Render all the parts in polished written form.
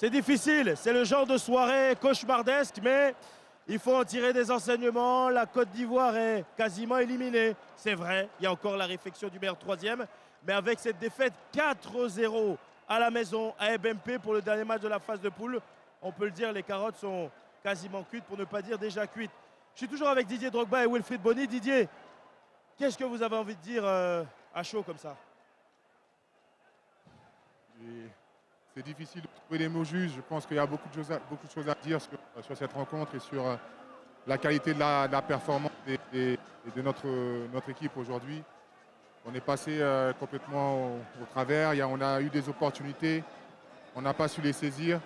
C'est difficile, c'est le genre de soirée cauchemardesque, mais il faut en tirer des enseignements. La Côte d'Ivoire est quasiment éliminée. C'est vrai, il y a encore la réflexion du meilleur troisième, mais avec cette défaite 4-0 à la maison à BMP pour le dernier match de la phase de poule, on peut le dire, les carottes sont quasiment cuites, pour ne pas dire déjà cuites. Je suis toujours avec Didier Drogba et Wilfried Bony. Didier, qu'est-ce que vous avez envie de dire à chaud comme ça? C'est difficile de trouver les mots justes. Je pense qu'il y a beaucoup de choses à dire sur cette rencontre et sur la qualité de la performance de notre équipe aujourd'hui. On est passé complètement au travers. On a eu des opportunités. On n'a pas su les saisir.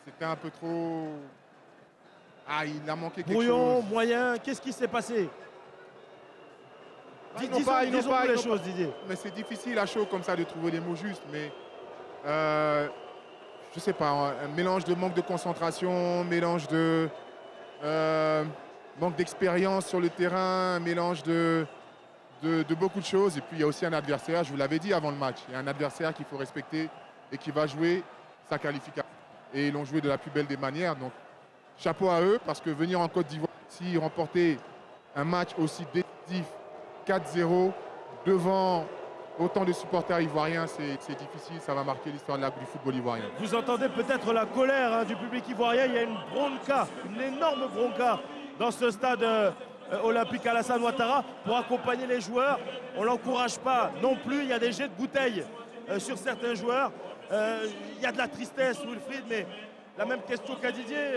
C'était un peu trop... Ah, il a manqué quelque brouillon, chose. moyen, qu'est-ce qui s'est passé? Disons les choses, Didier. Mais c'est difficile à chaud comme ça de trouver les mots justes. Mais je sais pas, un mélange de manque de concentration, mélange de manque d'expérience sur le terrain, un mélange de beaucoup de choses. Et puis il y a aussi un adversaire, je vous l'avais dit avant le match, il y a un adversaire qu'il faut respecter et qui va jouer sa qualification. Et ils l'ont joué de la plus belle des manières. Donc chapeau à eux, parce que venir en Côte d'Ivoire, si remporter un match aussi décisif, 4-0, devant autant de supporters ivoiriens, c'est difficile, ça va marquer l'histoire du football ivoirien. Vous entendez peut-être la colère du public ivoirien. Il y a une bronca, une énorme bronca dans ce stade olympique Alassane Ouattara pour accompagner les joueurs. On ne l'encourage pas non plus. Il y a des jets de bouteilles sur certains joueurs. Il y a de la tristesse, Wilfried, mais la même question qu'à Didier.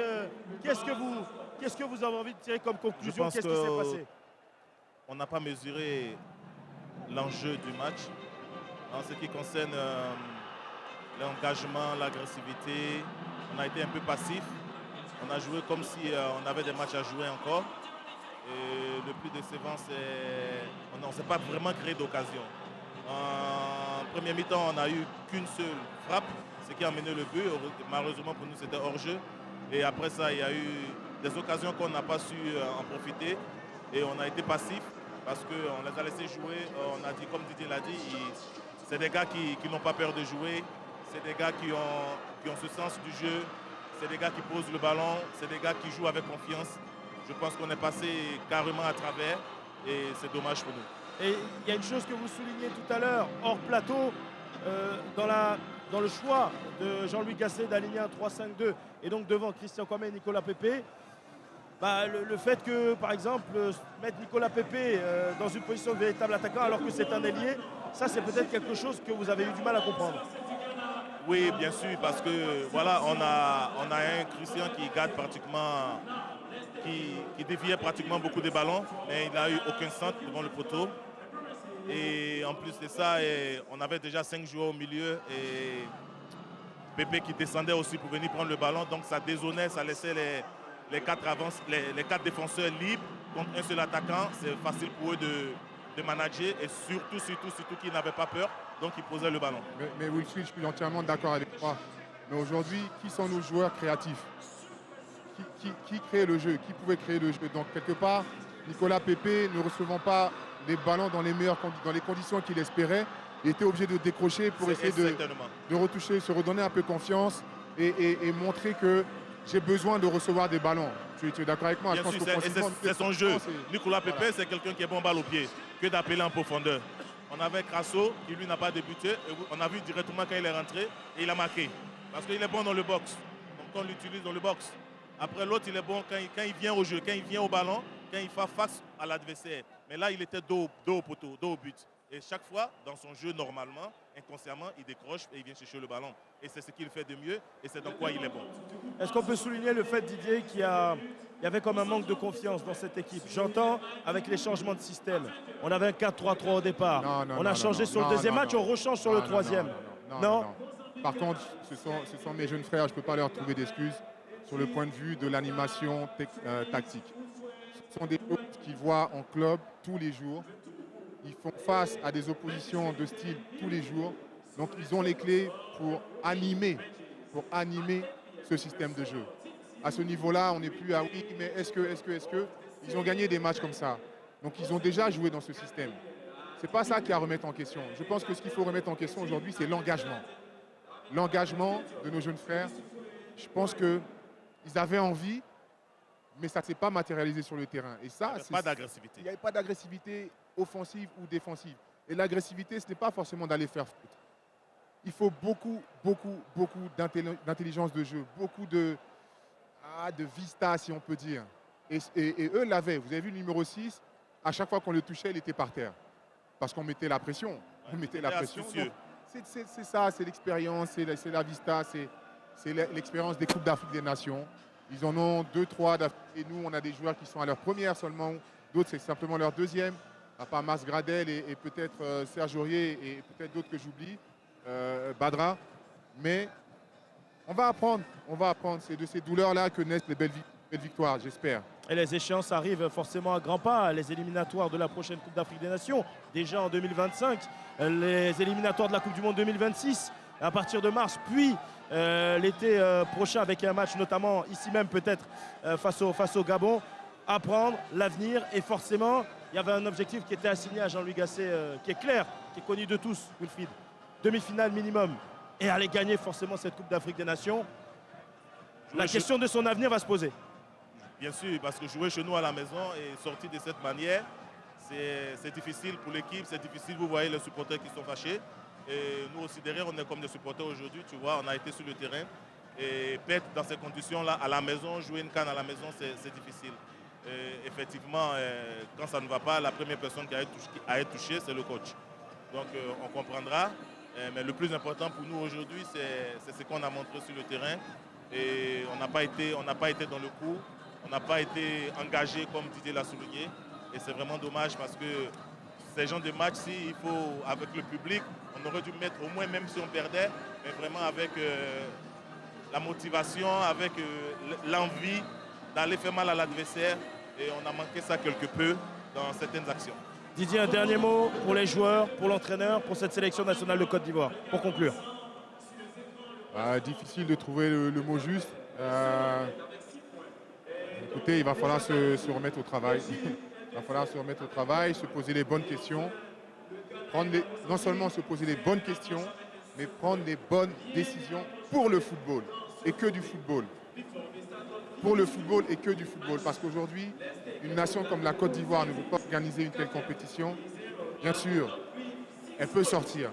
Qu'est-ce que vous avez envie de tirer comme conclusion? Qu'est-ce qui s'est passé? On n'a pas mesuré l'enjeu du match en ce qui concerne l'engagement, l'agressivité. On a été un peu passif. On a joué comme si on avait des matchs à jouer encore. Et le plus décevant, c'est on ne s'est pas vraiment créé d'occasion. En première mi-temps, on n'a eu qu'une seule frappe, ce qui a mené le but. Malheureusement pour nous, c'était hors-jeu. Et après ça, il y a eu des occasions qu'on n'a pas su en profiter. Et on a été passif parce qu'on les a laissés jouer. On a dit, comme Didier l'a dit, c'est des gars qui n'ont pas peur de jouer. C'est des gars qui ont ce sens du jeu. C'est des gars qui posent le ballon. C'est des gars qui jouent avec confiance. Je pense qu'on est passé carrément à travers et c'est dommage pour nous. Et il y a une chose que vous soulignez tout à l'heure, hors plateau, dans le choix de Jean-Louis Gasset d'aligner un 3-5-2 et donc devant Christian Kwame et Nicolas Pepe. Bah, le fait que, par exemple, mettre Nicolas Pepe dans une position de véritable attaquant alors que c'est un ailier, ça c'est peut-être quelque chose que vous avez eu du mal à comprendre. Oui, bien sûr, parce que voilà, on a un Christian qui garde pratiquement, qui déviait pratiquement beaucoup de ballons, mais il n'a eu aucun centre devant le poteau. Et en plus de ça, on avait déjà 5 joueurs au milieu et Pepe qui descendait aussi pour venir prendre le ballon, donc ça dézonait, ça laissait les 4 quatre défenseurs libres contre un seul attaquant. C'est facile pour eux de manager et surtout qu'ils n'avaient pas peur, donc ils posaient le ballon. Mais Wilfried, je suis entièrement d'accord avec toi. Mais aujourd'hui, qui sont nos joueurs créatifs? Qui crée le jeu? Qui pouvait créer le jeu? Donc quelque part, Nicolas Pepe, ne recevant pas les ballons dans les conditions qu'il espérait, il était obligé de décrocher pour essayer de retoucher, se redonner un peu confiance et montrer que j'ai besoin de recevoir des ballons. Tu es d'accord avec moi? Bien sûr, c'est son jeu. Nicolas Pepe, voilà. C'est quelqu'un qui est bon balle au pied, que d'appeler en profondeur. On avait Crasso, qui lui n'a pas débuté. Et on a vu directement quand il est rentré et il a marqué. Parce qu'il est bon dans le box. Donc on l'utilise dans le box. Après l'autre, il est bon quand il vient au jeu, quand il vient au ballon, quand il fait face à l'adversaire. Mais là, il était dos au poteau, dos au but. Et chaque fois, dans son jeu, normalement, inconsciemment, il décroche et il vient chercher le ballon. Et c'est ce qu'il fait de mieux et c'est dans quoi il est bon. Est-ce qu'on peut souligner le fait, Didier, qu'il y avait comme un manque de confiance dans cette équipe? J'entends avec les changements de système. On avait un 4-3-3 au départ. On a changé sur le deuxième match, on rechange sur le troisième. Non. Par contre, ce sont mes jeunes frères, je ne peux pas leur trouver d'excuses sur le point de vue de l'animation tactique. Ce sont des choses qu'ils voient en club tous les jours. Ils font face à des oppositions de style tous les jours. Donc, ils ont les clés pour animer ce système de jeu. À ce niveau-là, on n'est plus à oui, mais est-ce que. Ils ont gagné des matchs comme ça. Donc, ils ont déjà joué dans ce système. C'est pas ça qui a à remettre en question. Je pense que ce qu'il faut remettre en question aujourd'hui, c'est l'engagement. L'engagement de nos jeunes frères. Je pense qu'ils avaient envie, mais ça ne s'est pas matérialisé sur le terrain. Et ça, Il n'y a pas d'agressivité. Il n'y avait pas d'agressivité offensive ou défensive. Et l'agressivité, ce n'est pas forcément d'aller faire faute. Il faut beaucoup d'intelligence de jeu, beaucoup de vista, si on peut dire. Et eux l'avaient. Vous avez vu le numéro 6, à chaque fois qu'on le touchait, il était par terre. Parce qu'on mettait la pression. On mettait la pression. C'est ça, c'est l'expérience, c'est la vista, c'est l'expérience des Coupes d'Afrique des Nations. Ils en ont 2, 3 et nous, on a des joueurs qui sont à leur première seulement. D'autres, c'est simplement leur deuxième. À part Mas Gradel et peut-être Serge Aurier et peut-être d'autres que j'oublie, Badra. Mais on va apprendre. C'est de ces douleurs-là que naissent les belles victoires, j'espère. Et les échéances arrivent forcément à grands pas. Les éliminatoires de la prochaine Coupe d'Afrique des Nations, déjà en 2025. Les éliminatoires de la Coupe du Monde 2026, à partir de mars. Puis l'été prochain avec un match notamment ici même peut-être face au Gabon. Apprendre l'avenir. Et forcément, il y avait un objectif qui était assigné à Jean-Louis Gasset, qui est clair, qui est connu de tous, Wilfried. Demi-finale minimum. Et aller gagner forcément cette Coupe d'Afrique des Nations. La question de son avenir va se poser. Bien sûr, parce que jouer chez nous à la maison et sortir de cette manière, c'est difficile pour l'équipe, c'est difficile. Vous voyez les supporters qui sont fâchés. Et nous aussi derrière, on est comme des supporters aujourd'hui. Tu vois, on a été sur le terrain. Et perdre dans ces conditions-là à la maison, jouer une canne à la maison, c'est difficile. Et effectivement, quand ça ne va pas, la première personne qui a été touchée, c'est le coach. Donc on comprendra. Mais le plus important pour nous aujourd'hui, c'est ce qu'on a montré sur le terrain. Et on n'a pas été dans le coup. On n'a pas été engagé comme Didier l'a souligné. Et c'est vraiment dommage parce que ces genres de matchs-ci, il faut, avec le public, on aurait dû mettre au moins, même si on perdait, mais vraiment avec la motivation, avec l'envie d'aller faire mal à l'adversaire. Et on a manqué ça quelque peu dans certaines actions. Didier, un dernier mot pour les joueurs, pour l'entraîneur, pour cette sélection nationale de Côte d'Ivoire, pour conclure. Difficile de trouver le mot juste. Écoutez, il va falloir se remettre au travail. Il va falloir se remettre au travail, se poser les bonnes questions. Non seulement se poser les bonnes questions, mais prendre les bonnes décisions pour le football et que du football. Pour le football et que du football. Parce qu'aujourd'hui, une nation comme la Côte d'Ivoire ne veut pas organiser une telle compétition. Bien sûr, elle peut sortir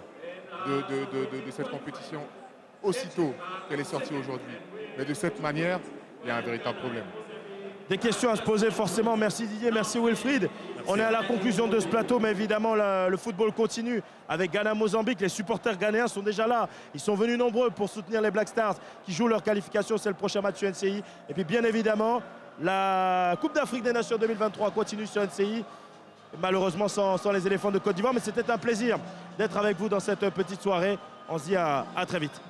de cette compétition aussitôt qu'elle est sortie aujourd'hui. Mais de cette manière, il y a un véritable problème. Des questions à se poser forcément. Merci Didier, merci Wilfried. Merci. On est à la conclusion de ce plateau, mais évidemment le football continue avec Ghana-Mozambique. Les supporters ghanéens sont déjà là. Ils sont venus nombreux pour soutenir les Black Stars qui jouent leur qualification. C'est le prochain match sur NCI. Et puis bien évidemment, la Coupe d'Afrique des Nations 2023 continue sur NCI. Malheureusement sans les éléphants de Côte d'Ivoire, mais c'était un plaisir d'être avec vous dans cette petite soirée. On se dit à très vite.